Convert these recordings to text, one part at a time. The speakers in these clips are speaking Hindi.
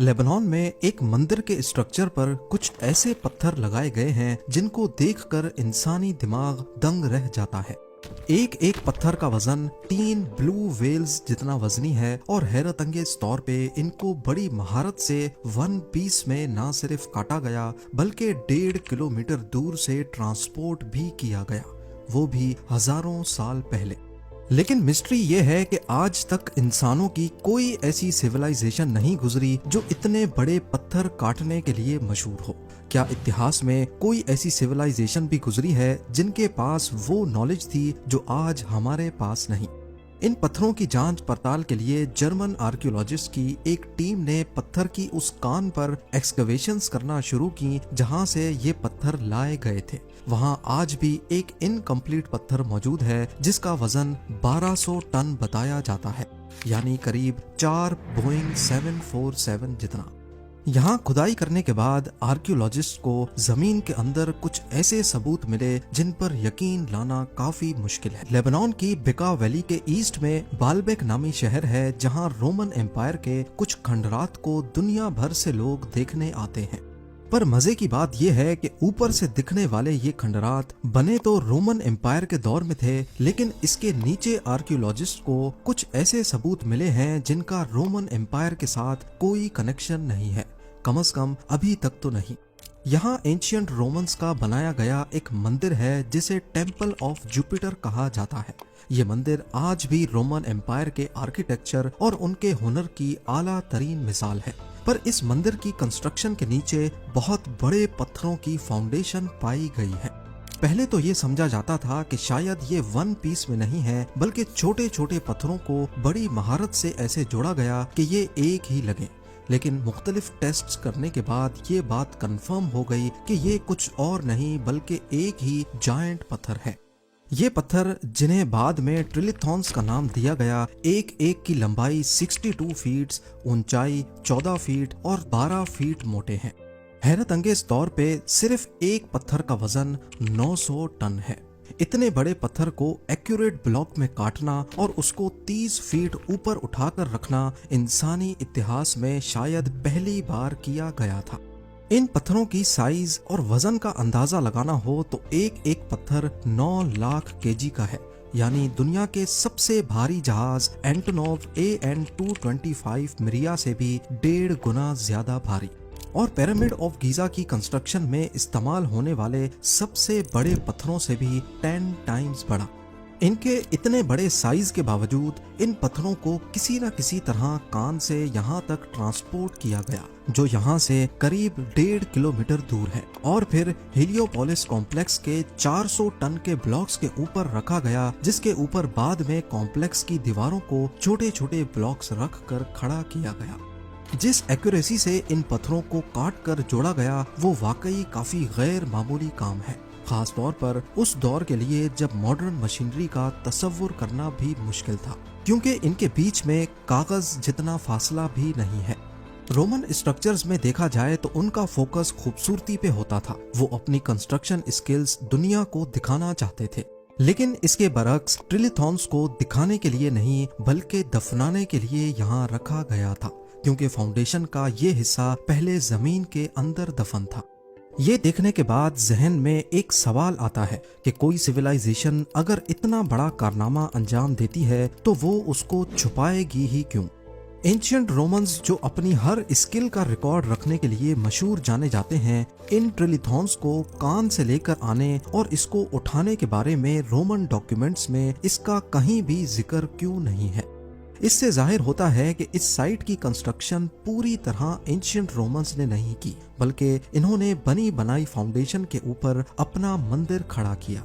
लेबनान में एक मंदिर के स्ट्रक्चर पर कुछ ऐसे पत्थर लगाए गए हैं जिनको देखकर इंसानी दिमाग दंग रह जाता है। एक एक पत्थर का वजन 3 ब्लू व्हेल्स जितना वजनी है और हैरत अंगेज तौर पे इनको बड़ी महारत से वन पीस में न सिर्फ काटा गया बल्कि 1.5 किलोमीटर दूर से ट्रांसपोर्ट भी किया गया, वो भी हजारों साल पहले। लेकिन मिस्ट्री ये है कि आज तक इंसानों की कोई ऐसी सिविलाइजेशन नहीं गुजरी जो इतने बड़े पत्थर काटने के लिए मशहूर हो। क्या इतिहास में कोई ऐसी सिविलाइजेशन भी गुजरी है जिनके पास वो नॉलेज थी जो आज हमारे पास नहीं? इन पत्थरों की जांच पड़ताल के लिए जर्मन आर्कियोलॉजिस्ट की एक टीम ने पत्थर की उस कान पर एक्सकवेशंस करना शुरू की जहां से ये पत्थर लाए गए थे। वहां आज भी एक इनकम्प्लीट पत्थर मौजूद है जिसका वजन 1200 टन बताया जाता है, यानी करीब 4 बोइंग 747 जितना। यहाँ खुदाई करने के बाद आर्कियोलॉजिस्ट को जमीन के अंदर कुछ ऐसे सबूत मिले जिन पर यकीन लाना काफी मुश्किल है। लेबनान की बिका वैली के ईस्ट में बालबेक नामी शहर है जहाँ रोमन एम्पायर के कुछ खंडरात को दुनिया भर से लोग देखने आते हैं। पर मजे की बात यह है कि ऊपर से दिखने वाले ये खंडरात बने तो रोमन एम्पायर के दौर में थे, लेकिन इसके नीचे आर्कियोलॉजिस्ट को कुछ ऐसे सबूत मिले हैं जिनका रोमन एम्पायर के साथ कोई कनेक्शन नहीं है, कम से कम अभी तक तो नहीं। यहाँ एंशियंट रोमन्स का बनाया गया एक मंदिर है जिसे टेम्पल ऑफ जुपिटर कहा जाता है। ये मंदिर आज भी रोमन एम्पायर के आर्किटेक्चर और उनके हुनर की आला तरीन मिसाल है। पर इस मंदिर की कंस्ट्रक्शन के नीचे बहुत बड़े पत्थरों की फाउंडेशन पाई गई है। पहले तो ये समझा जाता था कि शायद ये वन पीस में नहीं है बल्कि छोटे छोटे पत्थरों को बड़ी महारत से ऐसे जोड़ा गया कि ये एक ही लगे, लेकिन मुख्तलिफ टेस्ट्स करने के बाद ये बात कंफर्म हो गई कि ये कुछ और नहीं बल्कि एक ही जायंट पत्थर है। ये पत्थर जिन्हें बाद में ट्रिलिथॉन्स का नाम दिया गया, एक एक की लंबाई 62 फीट, ऊंचाई 14 फीट और 12 फीट मोटे हैं। हैरत अंगेज तौर पे सिर्फ एक पत्थर का वजन 900 टन है। इतने बड़े पत्थर को एक्यूरेट ब्लॉक में काटना और उसको 30 फीट ऊपर उठाकर रखना इंसानी इतिहास में शायद पहली बार किया गया था। इन पत्थरों की साइज और वजन का अंदाजा लगाना हो तो एक एक पत्थर 9 लाख केजी का है, यानी दुनिया के सबसे भारी जहाज एंटोनोव AN-225 मिरिया से भी 1.5 गुना ज्यादा भारी। और पिरामिड ऑफ गीजा की कंस्ट्रक्शन में इस्तेमाल होने वाले सबसे बड़े पत्थरों से भी 10 टाइम्स बड़ा। इनके इतने बड़े साइज के बावजूद इन पत्थरों को किसी न किसी तरह कान से यहाँ तक ट्रांसपोर्ट किया गया, जो यहाँ से करीब 1.5 किलोमीटर दूर है, और फिर हेलियोपोलिस कॉम्प्लेक्स के 400 टन के ब्लॉक्स के ऊपर रखा गया, जिसके ऊपर बाद में कॉम्प्लेक्स की दीवारों को छोटे छोटे ब्लॉक्स रख कर खड़ा किया गया। जिस एक्यूरेसी से इन पत्थरों को काट कर जोड़ा गया वो वाकई काफी गैर मामूली काम है, खास तौर पर उस दौर के लिए जब मॉडर्न मशीनरी का तस्वुर करना भी मुश्किल था, क्योंकि इनके बीच में कागज जितना फासला भी नहीं है। रोमन स्ट्रक्चर्स में देखा जाए तो उनका फोकस खूबसूरती पे होता था, वो अपनी कंस्ट्रक्शन स्किल्स दुनिया को दिखाना चाहते थे। लेकिन इसके बरक्स ट्रिलिथॉन्स को दिखाने के लिए नहीं बल्कि दफनाने के लिए यहाँ रखा गया था, क्योंकि फाउंडेशन का ये हिस्सा पहले जमीन के अंदर दफन था। ये देखने के बाद जहन में एक सवाल आता है कि कोई सिविलाइजेशन अगर इतना बड़ा कारनामा अंजाम देती है तो वो उसको छुपाएगी ही क्यों? एंशियंट रोमन्स जो अपनी हर स्किल का रिकॉर्ड रखने के लिए मशहूर जाने जाते हैं, इन ट्रिलिथॉन्स को कान से लेकर आने और इसको उठाने के बारे में रोमन डॉक्यूमेंट्स में इसका कहीं भी जिक्र क्यों नहीं है? इससे जाहिर होता है कि इस साइट की कंस्ट्रक्शन पूरी तरह एंशियंट रोमन्स ने नहीं की, बल्कि इन्होंने बनी बनाई फाउंडेशन के ऊपर अपना मंदिर खड़ा किया।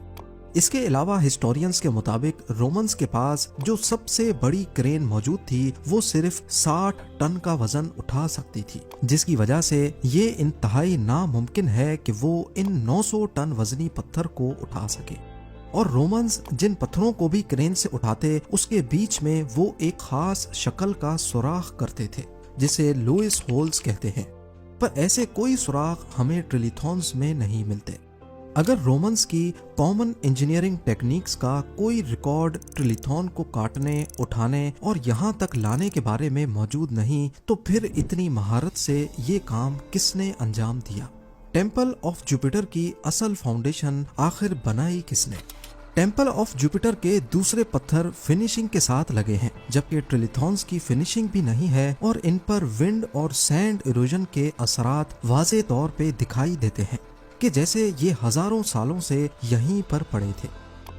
इसके अलावा हिस्टोरियंस के मुताबिक रोमन्स के पास जो सबसे बड़ी क्रेन मौजूद थी वो सिर्फ 60 टन का वजन उठा सकती थी, जिसकी वजह से ये इंतहाई नामुमकिन है कि वो इन 900 टन वजनी पत्थर को उठा सके। और रोमन्स जिन पत्थरों को भी क्रेन से उठाते उसके बीच में वो एक खास शक्ल का सुराख करते थे जिसे लुइस होल्स कहते हैं, पर ऐसे कोई सुराख हमें ट्रिलिथॉन्स में नहीं मिलते। अगर रोमन्स की कॉमन इंजीनियरिंग टेक्निक्स का कोई रिकॉर्ड ट्रिलिथॉन को काटने, उठाने और यहाँ तक लाने के बारे में मौजूद नहीं, तो फिर इतनी महारत से ये काम किसने अंजाम दिया? टेम्पल ऑफ जुपिटर की असल फाउंडेशन आखिर बनाई किसने? टेम्पल ऑफ जुपिटर के दूसरे पत्थर फिनिशिंग के साथ लगे हैं, जबकि ट्रिलिथॉन्स की फिनिशिंग भी नहीं है और इन पर विंड और सैंड इरोजन के असरात वाज़े तौर पे दिखाई देते हैं कि जैसे ये हजारों सालों से यहीं पर पड़े थे।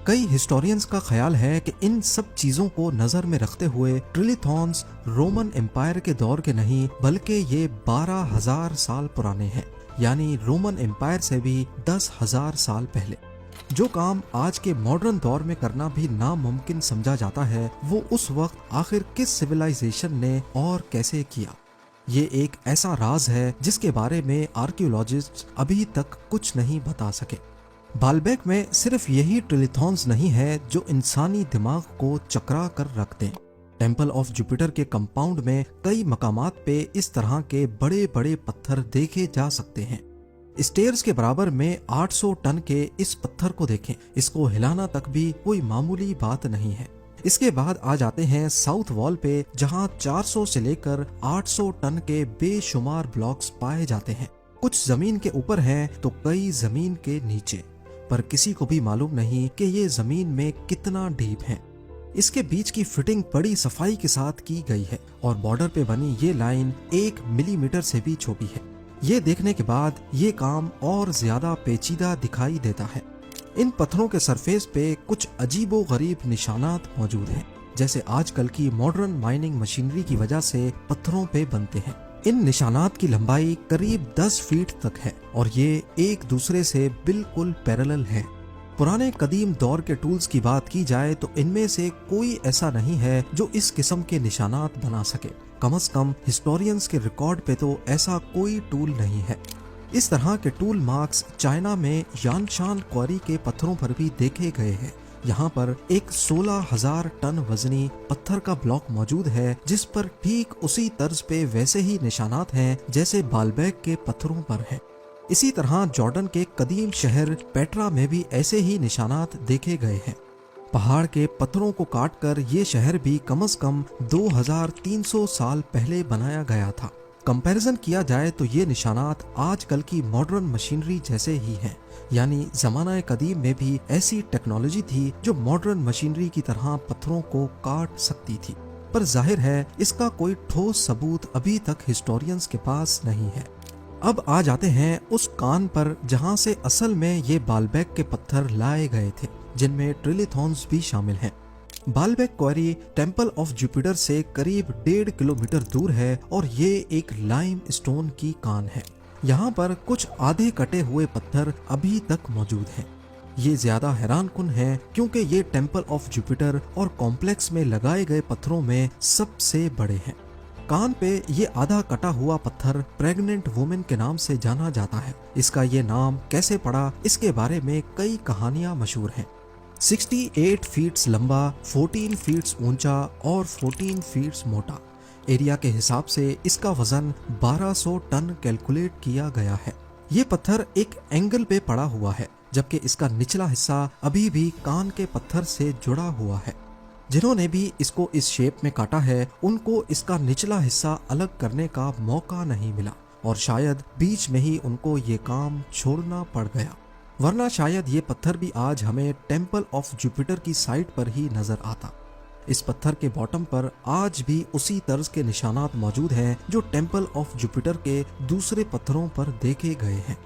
कई हिस्टोरियंस का ख्याल है कि इन सब चीजों को नजर में रखते हुए ट्रिलिथॉन्स रोमन एम्पायर के दौर के नहीं, बल्कि ये 12,000 साल पुराने हैं, यानी रोमन एम्पायर से भी 10,000 साल पहले। जो काम आज के मॉडर्न दौर में करना भी नामुमकिन समझा जाता है, वो उस वक्त आखिर किस सिविलाइजेशन ने और कैसे किया? ये एक ऐसा राज है जिसके बारे में आर्कियोलॉजिस्ट अभी तक कुछ नहीं बता सके। बालबेक में सिर्फ यही ट्रिलिथॉन्स नहीं है जो इंसानी दिमाग को चकरा कर रख दें। टेम्पल ऑफ जुपिटर के कंपाउंड में कई मकामात पे इस तरह के बड़े बड़े पत्थर देखे जा सकते हैं। स्टेयर्स के बराबर में 800 टन के इस पत्थर को देखें, इसको हिलाना तक भी कोई मामूली बात नहीं है। इसके बाद आ जाते हैं साउथ वॉल पे, जहां 400 से लेकर 800 टन के बेशुमार ब्लॉक्स पाए जाते हैं। कुछ जमीन के ऊपर हैं तो कई जमीन के नीचे, पर किसी को भी मालूम नहीं कि ये जमीन में कितना डीप है। इसके बीच की फिटिंग बड़ी सफाई के साथ की गई है और बॉर्डर पे बनी ये लाइन 1 मिलीमीटर से भी छोटी है। ये देखने के बाद ये काम और ज्यादा पेचीदा दिखाई देता है। इन पत्थरों के सरफेस पे कुछ अजीबो गरीब निशानात मौजूद हैं, जैसे आजकल की मॉडर्न माइनिंग मशीनरी की वजह से पत्थरों पे बनते हैं। इन निशानात की लंबाई करीब 10 फीट तक है और ये एक दूसरे से बिल्कुल पैरेलल है। पुराने कदीम दौर के टूल्स की बात की जाए तो इनमें से कोई ऐसा नहीं है जो इस किस्म के निशानात बना सके। कम से कम हिस्टोरियंस के रिकॉर्ड पे तो ऐसा कोई टूल नहीं है। इस तरह के टूल मार्क्स चाइना में यानशान क्वारी के पत्थरों पर भी देखे गए हैं। यहाँ पर एक 16,000 टन वजनी पत्थर का ब्लॉक मौजूद है, जिस पर ठीक उसी तर्ज पे वैसे ही निशानात हैं जैसे बालबेक के पत्थरों पर हैं। इसी तरह जॉर्डन के कदीम शहर पेट्रा में भी ऐसे ही निशानात देखे गए हैं। पहाड़ के पत्थरों को काटकर ये शहर भी कम से कम 2300 साल पहले बनाया गया था। कंपैरिजन किया जाए तो ये निशानात आजकल की मॉडर्न मशीनरी जैसे ही हैं, यानी जमाना कदीम में भी ऐसी टेक्नोलॉजी थी जो मॉडर्न मशीनरी की तरह पत्थरों को काट सकती थी। पर जाहिर है इसका कोई ठोस सबूत अभी तक हिस्टोरियंस के पास नहीं है। अब आ जाते हैं उस कान पर जहां से असल में ये बालबेक के पत्थर लाए गए थे, जिनमें ट्रिलिथॉन्स भी शामिल हैं। Baalbek quarry temple of Jupiter से करीब 1.5 किलोमीटर दूर है और ये एक लाइम स्टोन की कान है। यहाँ पर कुछ आधे कटे हुए पत्थर अभी तक मौजूद हैं। ये ज्यादा हैरानकुन है क्योंकि ये टेम्पल ऑफ जुपिटर और कॉम्प्लेक्स में लगाए गए पत्थरों में सबसे बड़े हैं। कान पे ये आधा कटा हुआ पत्थर प्रेग्नेंट वुमेन के नाम से जाना जाता है। इसका ये नाम कैसे पड़ा, इसके बारे में कई कहानियां मशहूर हैं। 68 फीट लंबा, 14 फीट ऊंचा और 14 फीट मोटा। एरिया के हिसाब से इसका वजन 1200 टन कैलकुलेट किया गया है। ये पत्थर एक एंगल पे पड़ा हुआ है, जबकि इसका निचला हिस्सा अभी भी कान के पत्थर से जुड़ा हुआ है। जिन्होंने भी इसको इस शेप में काटा है, उनको इसका निचला हिस्सा अलग करने का मौका नहीं मिला और शायद बीच में ही उनको ये काम छोड़ना पड़ गया, वरना शायद ये पत्थर भी आज हमें टेम्पल ऑफ जुपिटर की साइट पर ही नजर आता। इस पत्थर के बॉटम पर आज भी उसी तर्ज के निशानात मौजूद हैं जो टेम्पल ऑफ जुपिटर के दूसरे पत्थरों पर देखे गए हैं।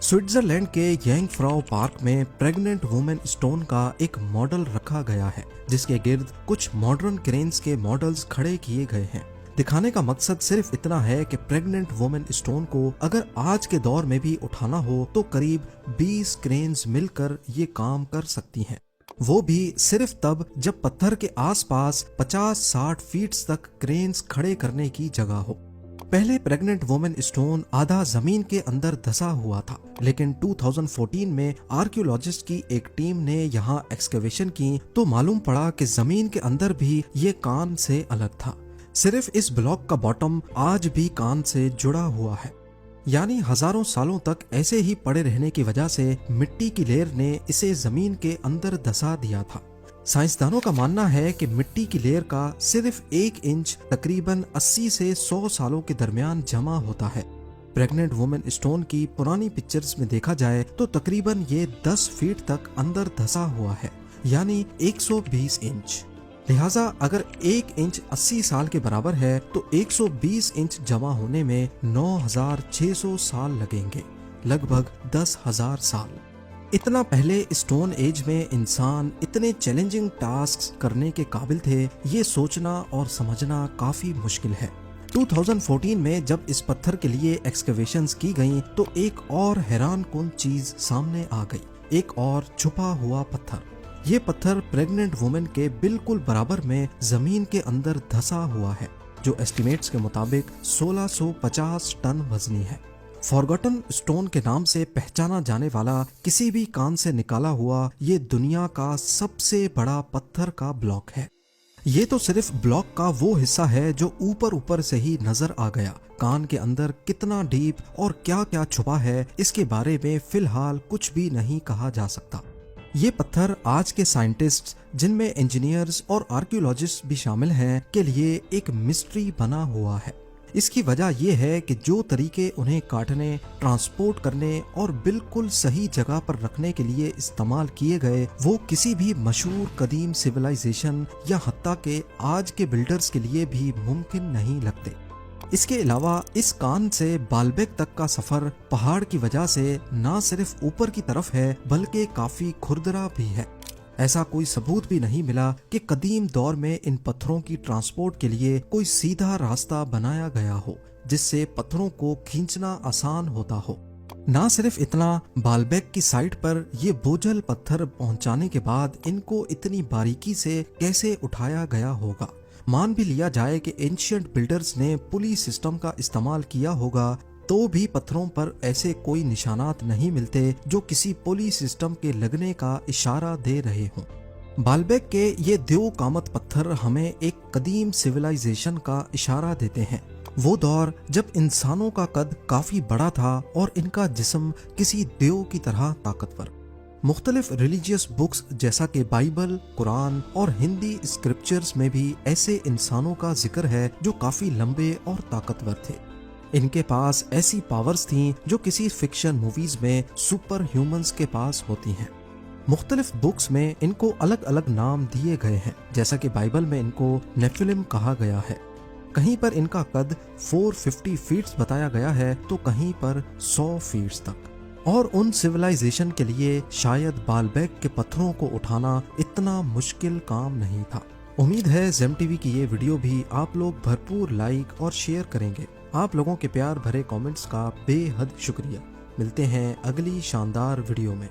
स्विट्जरलैंड के यांगफ्राउ पार्क में प्रेग्नेंट वुमेन स्टोन का एक मॉडल रखा गया है, जिसके गिर्द कुछ मॉडर्न क्रेन्स के मॉडल्स खड़े किए गए हैं। दिखाने का मकसद सिर्फ इतना है कि प्रेग्नेंट वुमेन स्टोन को अगर आज के दौर में भी उठाना हो तो करीब 20 क्रेन्स मिलकर ये काम कर सकती हैं। वो भी सिर्फ तब जब पत्थर के आसपास 50-60 फीट तक क्रेन्स खड़े करने की जगह हो। पहले प्रेग्नेंट वुमेन स्टोन आधा जमीन के अंदर धंसा हुआ था, लेकिन 2014 में आर्कियोलॉजिस्ट की एक टीम ने यहाँ एक्सकवेशन की तो मालूम पड़ा कि जमीन के अंदर भी ये कान से अलग था। सिर्फ इस ब्लॉक का बॉटम आज भी कान से जुड़ा हुआ है। यानी हजारों सालों तक ऐसे ही पड़े रहने की वजह से मिट्टी की लेयर ने इसे जमीन के अंदर धंसा दिया था। साइंसदानों का मानना है कि मिट्टी की लेयर का सिर्फ 1 इंच तकरीबन 80 से 100 सालों के दरमियान जमा होता है। प्रेग्नेंट वुमेन स्टोन की पुरानी पिक्चर्स में देखा जाए तो तकरीबन ये 10 फीट तक अंदर धंसा हुआ है, यानी 120 इंच। लिहाजा अगर 1 इंच 80 साल के बराबर है तो 120 इंच जमा होने में 9600 साल लगेंगे, लगभग 10,000 साल। इतना पहले स्टोन एज में इंसान इतने चैलेंजिंग टास्क करने के काबिल थे, ये सोचना और समझना काफी मुश्किल है। 2014 में जब इस पत्थर के लिए एक्सकवेशंस की गईं तो एक और हैरानकुन चीज सामने आ गई, एक और छुपा हुआ पत्थर। ये पत्थर प्रेग्नेंट वुमेन के बिल्कुल बराबर में जमीन के अंदर धंसा हुआ है, जो एस्टिमेट्स के मुताबिक 1650 टन वजनी है। फॉरगॉटन स्टोन के नाम से पहचाना जाने वाला किसी भी कान से निकाला हुआ ये दुनिया का सबसे बड़ा पत्थर का ब्लॉक है। ये तो सिर्फ ब्लॉक का वो हिस्सा है जो ऊपर ऊपर से ही नजर आ गया। कान के अंदर कितना डीप और क्या क्या छुपा है इसके बारे में फिलहाल कुछ भी नहीं कहा जा सकता। ये पत्थर आज के साइंटिस्ट्स, जिनमें इंजीनियर्स और आर्कियोलॉजिस्ट भी शामिल हैं, के लिए एक मिस्ट्री बना हुआ है। इसकी वजह यह है कि जो तरीके उन्हें काटने, ट्रांसपोर्ट करने और बिल्कुल सही जगह पर रखने के लिए इस्तेमाल किए गए, वो किसी भी मशहूर कदीम सिविलाइजेशन या हत्ता के आज के बिल्डर्स के लिए भी मुमकिन नहीं लगते। इसके अलावा इस कान से बाल्बेक तक का सफर पहाड़ की वजह से ना सिर्फ ऊपर की तरफ है बल्कि काफी खुरदरा भी है। ऐसा कोई सबूत भी नहीं मिला कि कदीम दौर में इन पत्थरों की ट्रांसपोर्ट के लिए कोई सीधा रास्ता बनाया गया हो जिससे पत्थरों को खींचना आसान होता हो। ना सिर्फ इतना, बाल्बेक की साइट पर ये बोझल पत्थर पहुंचाने के बाद इनको इतनी बारीकी से कैसे उठाया गया होगा। मान भी लिया जाए कि एंशिएंट बिल्डर्स ने पुली सिस्टम का इस्तेमाल किया होगा तो भी पत्थरों पर ऐसे कोई निशानात नहीं मिलते जो किसी पुली सिस्टम के लगने का इशारा दे रहे हों। बाल्बेक के ये देव कामत पत्थर हमें एक कदीम सिविलाइजेशन का इशारा देते हैं। वो दौर जब इंसानों का कद काफी बड़ा था और इनका जिस्म किसी देव की तरह ताकतवर। मुख्तलिफ रिलीजियस बुक्स जैसा कि बाइबल, कुरान और हिंदी स्क्रिप्चर्स में भी ऐसे इंसानों का जिक्र है जो काफी लंबे और ताकतवर थे। इनके पास ऐसी पावर्स थीं जो किसी फिक्शन मूवीज में सुपर ह्यूमंस के पास होती हैं। मुख्तलिफ बुक्स में इनको अलग अलग नाम दिए गए हैं, जैसा कि बाइबल में इनको नेफिलिम कहा गया है। कहीं पर इनका कद 450 फीट्स बताया गया है तो कहीं पर 100 फीट्स तक। और उन सिविलाइजेशन के लिए शायद बाल्बेक के पत्थरों को उठाना इतना मुश्किल काम नहीं था। उम्मीद है जेम टीवी की ये वीडियो भी आप लोग भरपूर लाइक और शेयर करेंगे। आप लोगों के प्यार भरे कमेंट्स का बेहद शुक्रिया। मिलते हैं अगली शानदार वीडियो में।